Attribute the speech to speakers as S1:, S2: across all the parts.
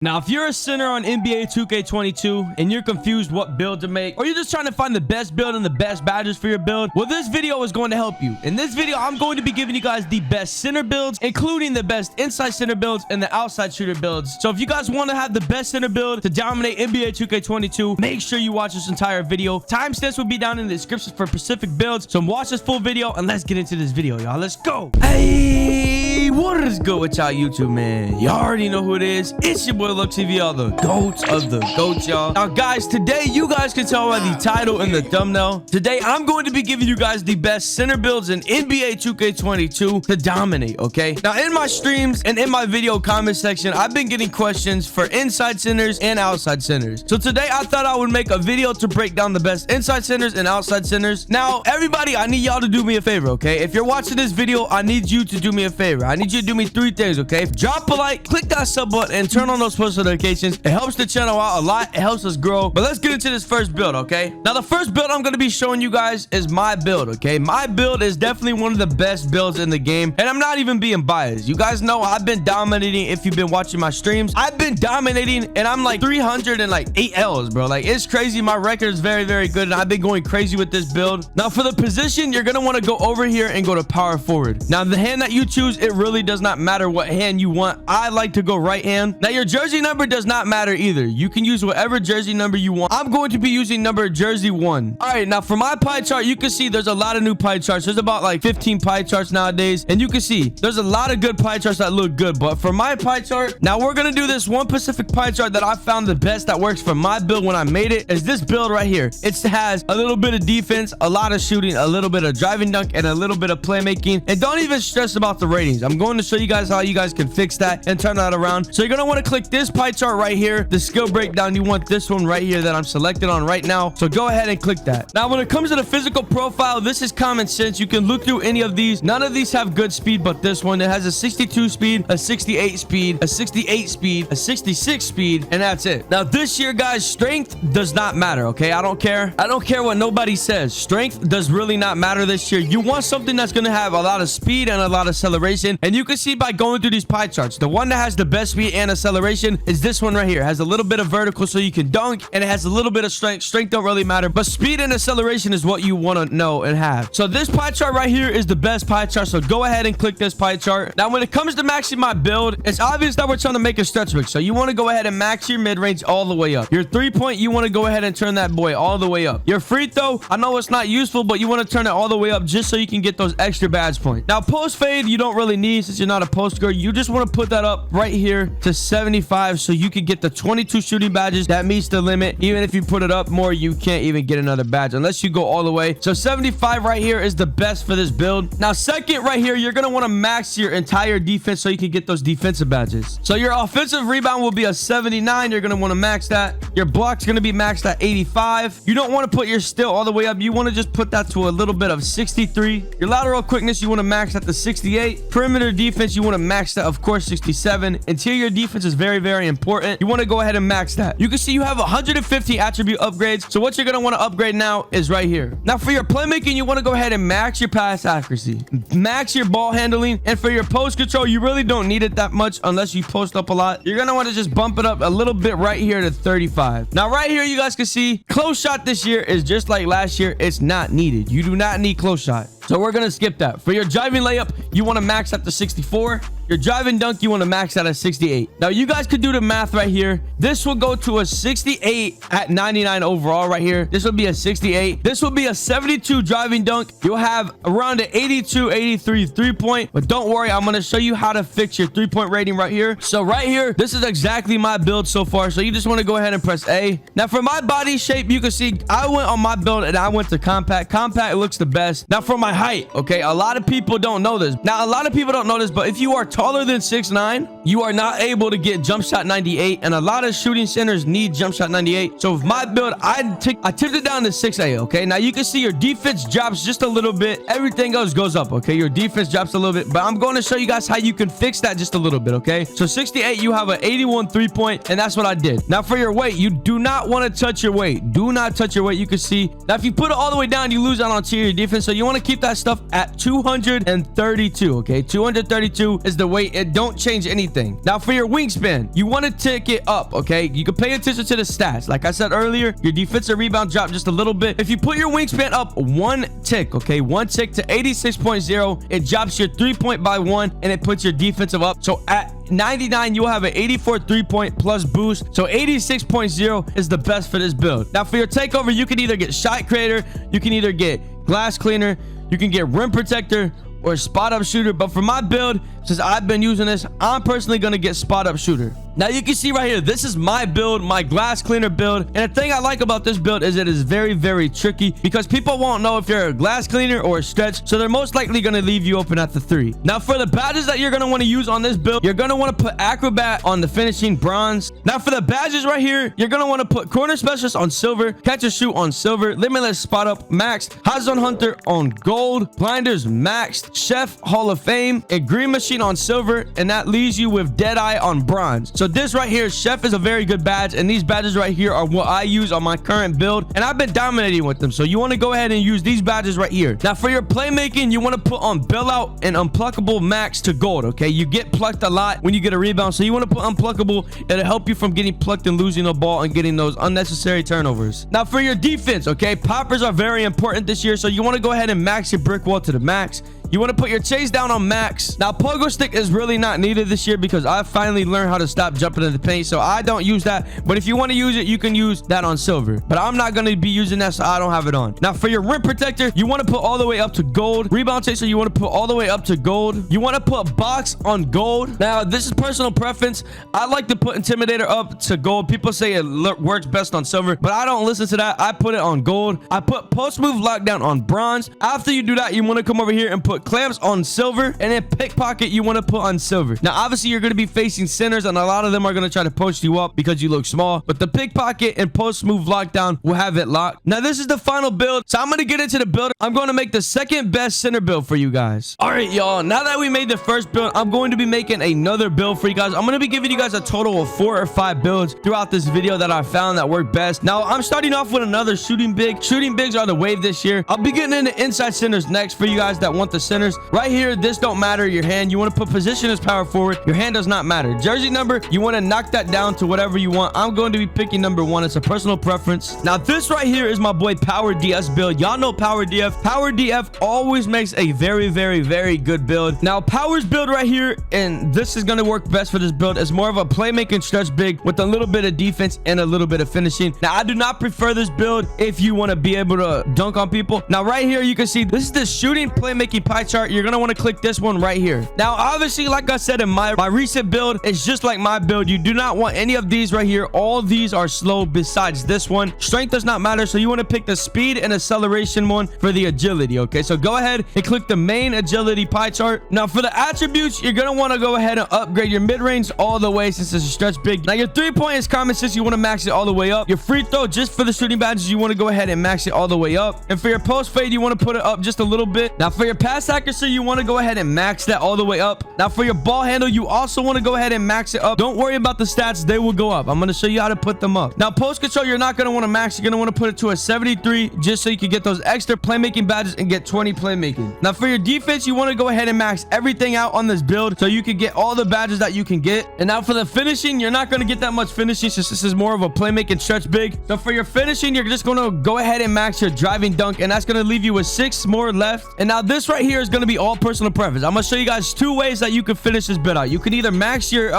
S1: Now, if you're a center on NBA 2K22 and you're confused what build to make, or you're just trying to find the best build and the best badges for your build, well, this video is going to help you. In this video, I'm going to be giving you guys the best center builds, including the best inside center builds and the outside shooter builds. So if you guys want to have the best center build to dominate NBA 2K22, make sure you watch this entire video. Timestamps will be down in the description for specific builds. So watch this full video and let's get into this video, y'all. Let's go. Hey, what is good with y'all YouTube, man? You already know who it is. It's your boy Look TV, all the goats of the goats, y'all. Now, guys, today you guys can tell by the title and the thumbnail. Today, I'm going to be giving you guys the best center builds in NBA 2K22 to dominate, okay? Now, in my streams and in my video comment section, I've been getting questions for inside centers and outside centers. So today, I thought I would make a video to break down the best inside centers and outside centers. Now, everybody, I need y'all to do me a favor, okay? If you're watching this video, I need you to do me a favor. I need you to do me 3 things, okay? Drop a like, click that sub button, and turn on those post notifications. It helps the channel out a lot. It helps us grow. But let's get into this first build, okay? Now, the first build I'm going to be showing you guys is my build, okay? My build is definitely one of the best builds in the game, and I'm not even being biased. You guys know I've been dominating. If you've been watching my streams, I've been dominating, and I'm like 308 L's, bro. Like, it's crazy. My record is very, very good, and I've been going crazy with this build. Now, for the position, you're going to want to go over here and go to power forward. Now, the hand that you choose, it really does not matter what hand you want. I like to go right hand. Now, your jersey number does not matter either. You can use whatever jersey number you want. I'm going to be using number jersey 1. All right, now for my pie chart, you can see there's a lot of new pie charts. There's about like 15 pie charts nowadays, and you can see there's a lot of good pie charts that look good. But for my pie chart, now we're gonna do this one specific pie chart that I found the best that works for my build when I made it. Is this build right here. It has a little bit of defense, a lot of shooting, a little bit of driving dunk, and a little bit of playmaking. And don't even stress about the ratings. I'm going to show you guys how you guys can fix that and turn that around. So you're gonna want to click this pie chart right here, the skill breakdown. You want this one right here that I'm selected on right now. So go ahead and click that. Now, when it comes to the physical profile, this is common sense. You can look through any of these. None of these have good speed, but this one, it has a 62 speed, a 68 speed, a 68 speed, a 66 speed, and that's it. Now, this year, guys, strength does not matter, okay? I don't care. I don't care what nobody says. Strength does really not matter this year. You want something that's going to have a lot of speed and a lot of acceleration, and you can see by going through these pie charts, the one that has the best speed and acceleration is this one right here. It has a little bit of vertical so you can dunk, and it has a little bit of strength. Strength don't really matter, but speed and acceleration is what you want to know and have. So this pie chart right here is the best pie chart, so go ahead and click this pie chart. Now, when it comes to maxing my build, it's obvious that we're trying to make a stretch big, so you want to go ahead and max your mid-range all the way up. Your 3-point, you want to go ahead and turn that boy all the way up. Your free throw, I know it's not useful, but you want to turn it all the way up just so you can get those extra badge points. Now, post fade, you don't really need since you're not a post girl. You just want to put that up right here to 75 so you can get the 22 shooting badges. That meets the limit. Even if you put it up more, you can't even get another badge unless you go all the way. So 75 right here is the best for this build. Now, second right here, you're going to want to max your entire defense so you can get those defensive badges. So your offensive rebound will be a 79. You're going to want to max that. Your block's going to be maxed at 85. You don't want to put your steal all the way up. You want to just put that to a little bit of 63. Your lateral quickness, you want to max at the 68. Perimeter defense, you want to max that, of course, 67. Interior defense is very, very important. You want to go ahead and max that. You can see you have 150 attribute upgrades. So what you're going to want to upgrade now is right here. Now, for your playmaking, you want to go ahead and max your pass accuracy, max your ball handling, and for your post control, you really don't need it that much unless you post up a lot. You're going to want to just bump it up a little bit right here to 35. Now, right here, you guys can see close shot this year is just like last year. It's not needed. You do not need close shot. So we're going to skip that. For your driving layup, you want to max at the 64. Your driving dunk, you want to max out at 68. Now, you guys could do the math right here. This will go to a 68 at 99 overall right here. This will be a 68. This will be a 72 driving dunk. You'll have around an 82, 83 3-point. But don't worry, I'm going to show you how to fix your 3-point rating right here. So right here, this is exactly my build so far. So you just want to go ahead and press A. Now, for my body shape, you can see I went on my build and I went to compact. Compact looks the best. Now, for my height, okay, a lot of people don't know this. Now, a lot of people don't know this, but if you are taller than 6'9", you are not able to get jump shot 98, and a lot of shooting centers need jump shot 98. So with my build, I tipped it down to 6A, okay? Now, you can see your defense drops just a little bit. Everything else goes up, okay? Your defense drops a little bit, but I'm going to show you guys how you can fix that just a little bit, okay? So 68, you have an 81 3-point, and that's what I did. Now, for your weight, you do not want to touch your weight. Do not touch your weight. You can see. Now, if you put it all the way down, you lose out on interior defense, so you want to keep that stuff at 232, okay? 232 is the weight, it don't change anything. Now for your wingspan, you want to tick it up, okay? You can pay attention to the stats. Like I said earlier, your defensive rebound dropped just a little bit. If you put your wingspan up one tick, okay, one tick to 86.0, it drops your 3-point by 1 and it puts your defensive up. So at 99, you'll have an 84 3-point plus boost. So 86.0 is the best for this build. Now for your takeover, you can either get shot creator, you can either get glass cleaner, you can get rim protector, or spot up shooter. But for my build, since I've been using this, I'm personally going to get spot up shooter. Now you can see right here, this is my build, my glass cleaner build. And the thing I like about this build is it is very, very tricky because people won't know if you're a glass cleaner or a stretch. So they're most likely going to leave you open at the 3. Now for the badges that you're going to want to use on this build, you're going to want to put acrobat on the finishing bronze. Now for the badges right here, you're going to want to put corner specialist on silver, catch and shoot on silver, limitless spot up maxed, hot zone hunter on gold, blinders maxed, chef hall of fame, and green machine on silver. And that leaves you with deadeye on bronze. So this right here, chef, is a very good badge, and these badges right here are what I use on my current build, and I've been dominating with them. So you want to go ahead and use these badges right here. Now for your playmaking, you want to put on bailout and unpluckable max to gold. Okay, you get plucked a lot when you get a rebound, so you want to put unpluckable. It'll help you from getting plucked and losing the ball and getting those unnecessary turnovers. Now for your defense, okay, poppers are very important this year, so you want to go ahead and max your brick wall to the max. You want to put your chase down on max. Now pogo stick is really not needed this year because I finally learned how to stop jumping in the paint, so I don't use that. But if you want to use it, you can use that on silver, but I'm not going to be using that, so I don't have it on. Now for your rim protector, you want to put all the way up to gold. Rebound chaser, you want to put all the way up to gold. You want to put box on gold. Now this is personal preference. I like to put intimidator up to gold. People say it works best on silver, but I don't listen to that. I put it on gold. I put post move lockdown on bronze. After you do that, you want to come over here and put clamps on silver, and then pickpocket you want to put on silver. Now obviously you're going to be facing centers, and a lot of them are going to try to post you up because you look small, but the pickpocket and post move lockdown will have it locked. Now this is the final build, so I'm going to get into the build. I'm going to make the second best center build for you guys. All right, y'all, now that we made the first build, I'm going to be making another build for you guys. I'm going to be giving you guys a total of 4 or 5 builds throughout this video that I found that work best. Now I'm starting off with another shooting big. Shooting bigs are the wave this year. I'll be getting into inside centers next for you guys that want the centers. Right here, this don't matter your hand. You want to put position as power forward. Your hand does not matter. Jersey number, you want to knock that down to whatever you want. I'm going to be picking number 1. It's a personal preference. Now this right here is my boy Power DS build. Y'all know Power DF. Power DF always makes a very, very, very good build. Now Power's build right here, and this is going to work best for this build, is more of a playmaking stretch big with a little bit of defense and a little bit of finishing. Now I do not prefer this build if you want to be able to dunk on people. Now right here, you can see this is the shooting playmaking pie chart. You're going to want to click this one right here. Now obviously, like I said in my recent build, it's just like my build. You do not want any of these right here. All these are slow besides this one. Strength does not matter, so you want to pick the speed and acceleration one for the agility. Okay, so go ahead and click the main agility pie chart. Now for the attributes, you're going to want to go ahead and upgrade your mid-range all the way since it's a stretch big. Now your 3-point is common sense. You want to max it all the way up. Your free throw, just for the shooting badges, you want to go ahead and max it all the way up. And for your post fade, you want to put it up just a little bit. Now for your pass accuracy, you want to go ahead and max that all the way up. Now for your ball handle, you also want to go ahead and max it up. Don't worry about the stats, they will go up. I'm going to show you how to put them up. Now post control, you're not going to want to max. You're going to want to put it to a 73 just so you can get those extra playmaking badges and get 20 playmaking. Now for your defense, you want to go ahead and max everything out on this build so you can get all the badges that you can get. And now for the finishing, you're not going to get that much finishing since this is more of a playmaking stretch big. So for your finishing, you're just going to go ahead and max your driving dunk, and that's going to leave you with 6 more left. And now this right here is going to be all personal preference. I'm going to show you guys 2 ways that you can finish this build out. You can either max your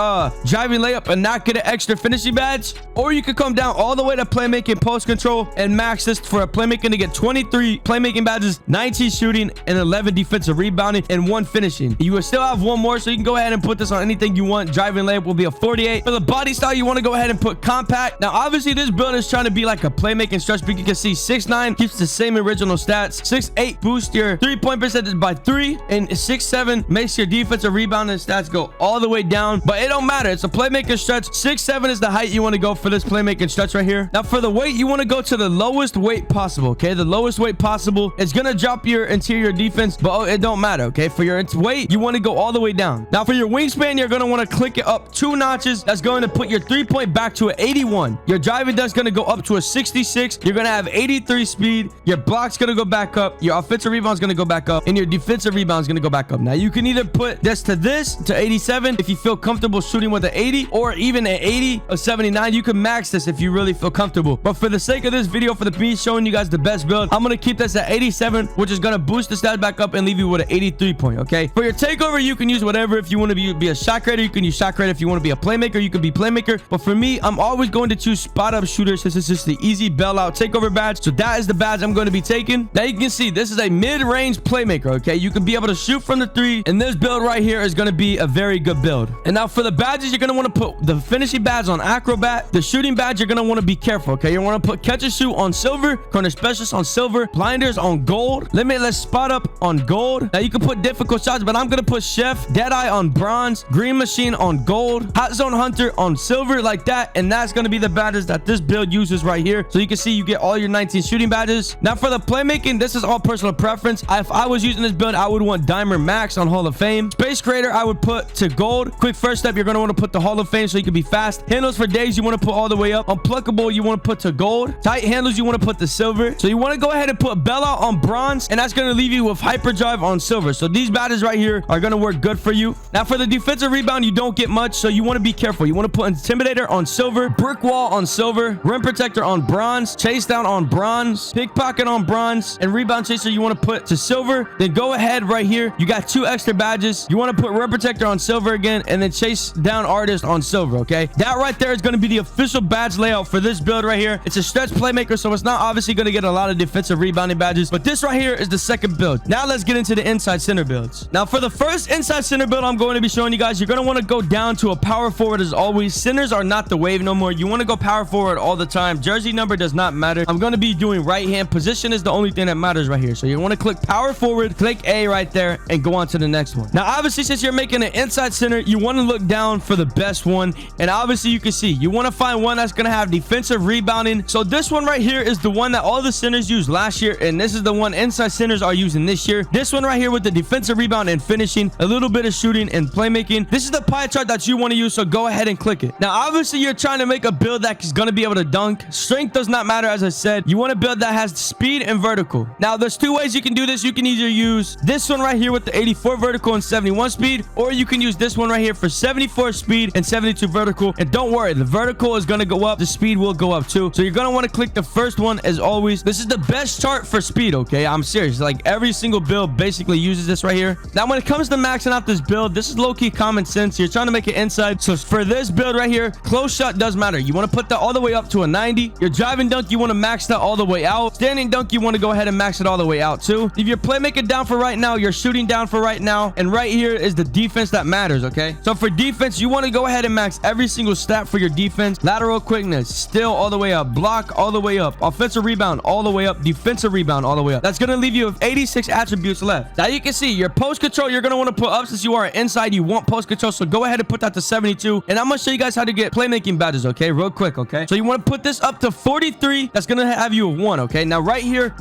S1: driving layup and not get an extra finishing badge, or you can come down all the way to playmaking post control and max this for a playmaking to get 23 playmaking badges, 19 shooting, and 11 defensive rebounding, and 1 finishing. You will still have 1 more, so you can go ahead and put this on anything you want. Driving layup will be a 48. For the body style, you want to go ahead and put compact. Now obviously this build is trying to be like a playmaking stretch, but you can see 6'9" keeps the same original stats. 6'8" boosts your 3-point percentage by 3, and 6'7" makes your defensive rebounding stats go all the way down, but it don't matter. It's a playmaking stretch. 6'7" is the height you want to go for this playmaking stretch right here. Now for the weight, you want to go to the lowest weight possible. Okay, the lowest weight possible is gonna drop your interior defense, but it don't matter. Okay, for your weight, you want to go all the way down. Now for your wingspan, you're gonna want to click it up 2 notches. That's going to put your 3-point back to an 81. Your driving dunk's gonna go up to a 66. You're gonna have 83 speed. Your block's gonna go back up. Your offensive rebound's gonna go back up, and your defensive rebound is going to go back up. Now, you can either put this to 87 if you feel comfortable shooting with an 80, or even an 80, a 79. You can max this if you really feel comfortable. But for the sake of this video, for me showing you guys the best build, I'm going to keep this at 87, which is going to boost the stats back up and leave you with an 83 point, okay? For your takeover, you can use whatever. If you want to be a shot creator, you can use shot creator. If you want to be a playmaker, you can be playmaker. But for me, I'm always going to choose spot up shooter, since it's just the easy bailout takeover badge. So that is the badge I'm going to be taking. Now you can see this is a mid-range playmaker, okay? You can be able to shoot from the 3, and this build right here is going to be a very good build. And now for the badges, you're going to want to put the finishing badge on acrobat. The shooting badge, you're going to want to be careful, okay? You want to put catch and shoot on silver, corner specialist on silver, blinders on gold, limitless spot up on gold. Now you can put difficult shots, but I'm going to put chef, deadeye on bronze, green machine on gold, hot zone hunter on silver, like that. And that's going to be the badges that this build uses right here. So you can see you get all your 19 shooting badges. Now for the playmaking, this is all personal preference. If I was using this build, I would want diamond max on Hall of Fame. Space creator, I would put to gold. Quick first step, you're going to want to put the Hall of Fame so you can be fast. Handles for days, you want to put all the way up. Unpluckable, you want to put to gold. Tight handles, you want to put the silver. So you want to go ahead and put Bella on bronze, and that's going to leave you with hyperdrive on silver. So these badges right here are going to work good for you. Now for the defensive rebound, you don't get much, so you want to be careful. You want to put intimidator on silver, brick wall on silver, rim protector on bronze, chase down on bronze, pickpocket on bronze, and rebound chaser you want to put to silver. Then go ahead right here, you got 2 extra badges. You want to put rim protector on silver again, and then chase down artist on silver, okay? That right there is going to be the official badge layout for this build right here. It's a stretch playmaker, so it's not obviously going to get a lot of defensive rebounding badges, but this right here is the second build. Now let's get into the inside center builds. Now for the first inside center build I'm going to be showing you guys, you're going to want to go down to a power forward as always. Centers are not the wave no more. You want to go power forward all the time. Jersey number does not matter. I'm going to be doing right hand. Position is the only thing that matters right here. So you want to click power forward, click A right there, and go on to the next one. Now obviously, since you're making an inside center, you want to look down for the best one. And obviously you can see you want to find one that's going to have defensive rebounding. So this one right here is the one that all the centers used last year, and this is the one inside centers are using this year. This one right here with the defensive rebound and finishing, a little bit of shooting and playmaking. This is the pie chart that you want to use, so go ahead and click it. Now obviously you're trying to make a build that is going to be able to dunk. Strength does not matter, as I said. You want a build that has speed and vertical. Now there's 2 ways you can do this. You can either use this one right here with the 84 vertical and 71 speed, or you can use this one right here for 74 speed and 72 vertical. And don't worry, the vertical is going to go up, the speed will go up too. So you're going to want to click the first one as always. This is the best chart for speed, okay? I'm serious. Like every single build basically uses this right here. Now when it comes to maxing out this build, this is low-key common sense. You're trying to make it inside. So for this build right here, close shot does matter. You want to put that all the way up to a 90. Your driving dunk, you want to max that all the way out. Standing dunk, you want to go ahead and max it all the way out too. If your playmaker down for right now, you're shooting down for right now. And right here is the defense that matters, okay? So for defense, you want to go ahead and max every single stat for your defense. Lateral quickness, still all the way up. Block all the way up. Offensive rebound all the way up. Defensive rebound all the way up. That's going to leave you with 86 attributes left. Now you can see your post control, you're going to want to put up. Since you are inside, you want post control. So go ahead and put that to 72. And I'm going to show you guys how to get playmaking badges, okay? Real quick, okay? So you want to put this up to 43. That's going to have you a 1, okay? Now right here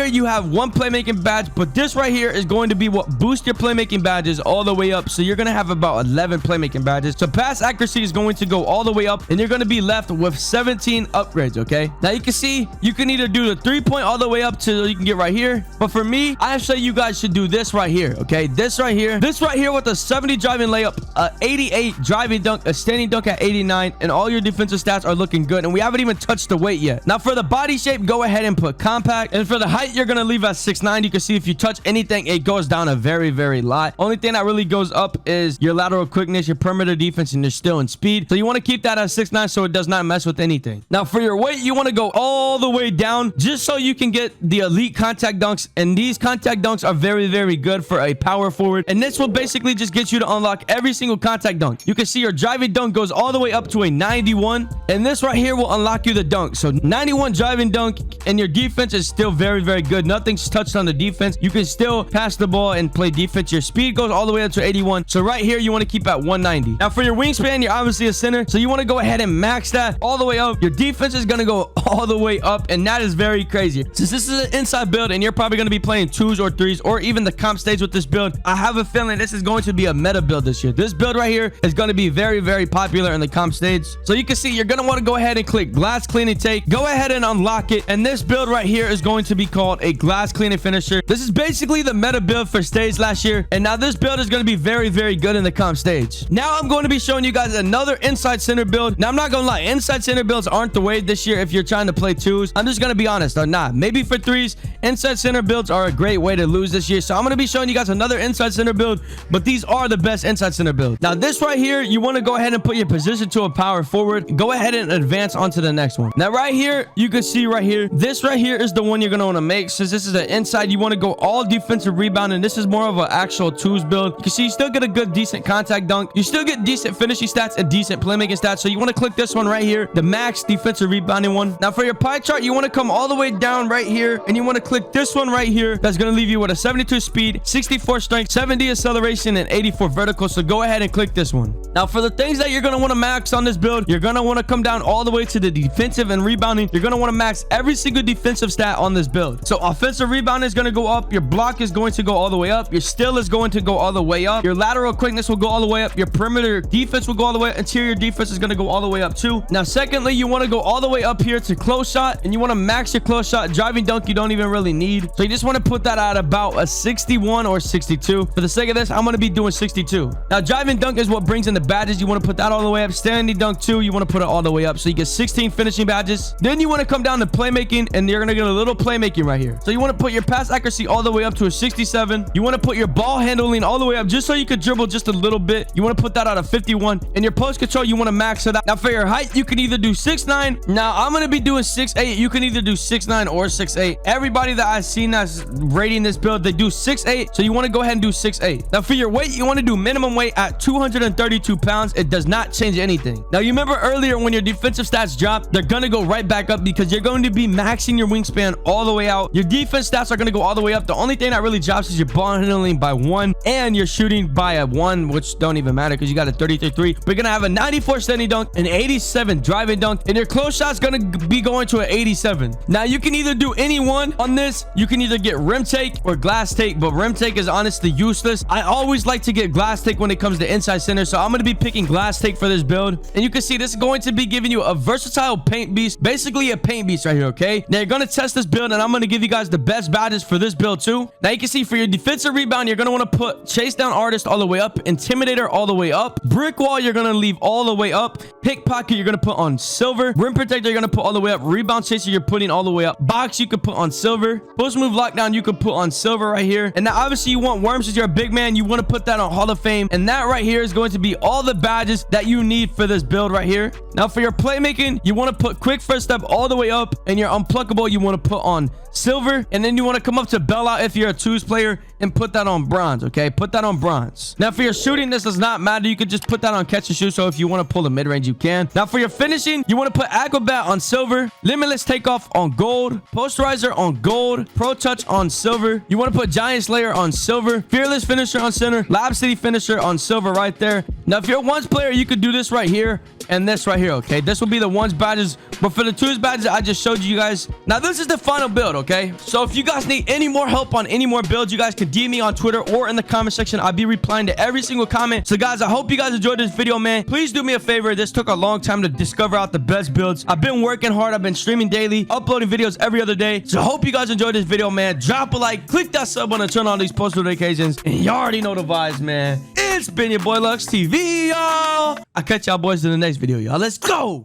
S1: you have 1 playmaking badge, but this right here is going to be what boosts your playmaking badges all the way up. So you're going to have about 11 playmaking badges. So pass accuracy is going to go all the way up, and you're going to be left with 17 upgrades, okay? Now you can see you can either do the 3-point all the way up to you can get right here, but for me, I say you guys should do this right here, okay? This right here with a 70 driving layup, 88 driving dunk, a standing dunk at 89, and all your defensive stats are looking good, and we haven't even touched the weight yet. Now for the body shape, go ahead and put compact, and for the height, you're gonna leave at 6'9". You can see if you touch anything, it goes down a very, very lot. Only thing that really goes up is your lateral quickness, your perimeter defense, and you're still in speed. So you want to keep that at 6'9", so it does not mess with anything. Now for your weight, you want to go all the way down just so you can get the elite contact dunks, and these contact dunks are very, very good for a power forward, and this will basically just get you to unlock every single contact dunk. You can see your driving dunk goes all the way up to a 91, and this right here will unlock you the dunk. So 91 driving dunk, and your defense is still very, very good. Nothing's touched on the defense. You can still pass the ball and play defense. Your speed goes all the way up to 81. So right here, you want to keep at 190. Now for your wingspan, you're obviously a center, so you want to go ahead and max that all the way up. Your defense is going to go all the way up, and that is very crazy. Since this is an inside build, and you're probably going to be playing 2s or 3s, or even the comp stage with this build, I have a feeling this is going to be a meta build this year. This build right here is going to be very, very popular in the comp stage. So you can see you're going to want to go ahead and click glass cleaning take. Go ahead and unlock it. And this build right here is going to be called a glass cleaning finisher. This is basically basically the meta build for stage last year. And now this build is going to be very, very good in the comp stage. Now I'm going to be showing you guys another inside center build. Now I'm not going to lie. Inside center builds aren't the way this year if you're trying to play twos. I'm just going to be honest. They're not. Maybe for threes, inside center builds are a great way to lose this year. So I'm going to be showing you guys another inside center build. But these are the best inside center builds. Now this right here, you want to go ahead and put your position to a power forward. Go ahead and advance onto the next one. Now right here, you can see right here. This right here is the one you're going to want to make. Since this is an inside, you want to go all defensive rebound. And this is more of an actual twos build. You can see you still get a good decent contact dunk. You still get decent finishing stats and decent playmaking stats. So you want to click this one right here, the max defensive rebounding one. Now for your pie chart, you want to come all the way down right here, and you want to click this one right here. That's going to leave you with a 72 speed, 64 strength, 70 acceleration, and 84 vertical. So go ahead and click this one. Now for the things that you're going to want to max on this build, you're going to want to come down all the way to the defensive and rebounding. You're going to want to max every single defensive stat on this build. So offensive rebound is going to go up. Your block is going to go all the way up. Your steal is going to go all the way up. Your lateral quickness will go all the way up. Your perimeter defense will go all the way up. Interior defense is going to go all the way up too. Now secondly, you want to go all the way up here to close shot, and you want to max your close shot. Driving dunk you don't even really need, so you just want to put that at about a 61 or 62. For the sake of this, I'm going to be doing 62. Now driving dunk is what brings in the badges. You want to put that all the way up. Standing dunk too, you want to put it all the way up, so you get 16 finishing badges. Then you want to come down to playmaking, and you're going to get a little playmaking right here. So you want to put your pass accuracy all the way up to a 67. You want to put your ball handling all the way up just so you could dribble just a little bit. You want to put that at a 51. And your post control, you want to max it out. Now for your height, you can either do 6'9". Now I'm going to be doing 6'8". You can either do 6'9" or 6'8". Everybody that I've seen that's rating this build, they do 6'8". So you want to go ahead and do 6'8". Now for your weight, you want to do minimum weight at 232 pounds. It does not change anything. Now you remember earlier when your defensive stats drop, they're going to go right back up because you're going to be maxing your wingspan all the way out. Your defense stats are going to go all the way up. The only thing that really drops is your ball handling by 1 and your shooting by a 1, which don't even matter because you got a 33. We're going to have a 94 standing dunk, an 87 driving dunk, and your close shot's going to be going to an 87. Now you can either do any one on this. You can either get rim take or glass take, but rim take is honestly useless. I always like to get glass take when it comes to inside center, so I'm going to be picking glass take for this build. And you can see this is going to be giving you a versatile paint beast, basically a paint beast right here, okay? Now you're going to test this build, and I'm going to give you guys the best badges for this build too. Now you can see for your defensive rebound, you're going to want to put chase down artist all the way up, intimidator all the way up, brick wall you're going to leave all the way up, pickpocket you're going to put on silver, rim protector you're going to put all the way up, rebound chaser you're putting all the way up, box you could put on silver, post move lockdown you could put on silver right here. And now obviously you want worms since you're a big man, you want to put that on Hall of Fame, and that right here is going to be all the badges that you need for this build right here. Now for your playmaking, you want to put quick first step all the way up, and your unpluckable you want to put on silver, and then you want to come up to bailout if you're a twos player and put that on bronze. Okay, put that on bronze. Now for your shooting, this does not matter. You could just put that on catch and shoot, so if you want to pull the mid-range you can. Now for your finishing, you want to put acrobat on silver, limitless takeoff on gold, posterizer on gold, pro touch on silver. You want to put giant slayer on silver, fearless finisher on center, lab city finisher on silver right there. Now if you're a ones player, you could do this right here and this right here. Okay, this will be the ones badges, but for the twos badges I just showed you guys. Now this is the final build. Okay, so if you guys need any more help on any more builds, you guys can DM me on Twitter or in the comment section. I'll be replying to every single comment. So guys, I hope you guys enjoyed this video, man. Please do me a favor. This took a long time to discover out the best builds. I've been working hard. I've been streaming daily, uploading videos every other day. So I hope you guys enjoyed this video, man. Drop a like, click that sub button, turn on these post notifications, and you already know the vibes, man. It's been your boy Lux TV, y'all. I'll catch y'all boys in the next video, y'all. Let's go.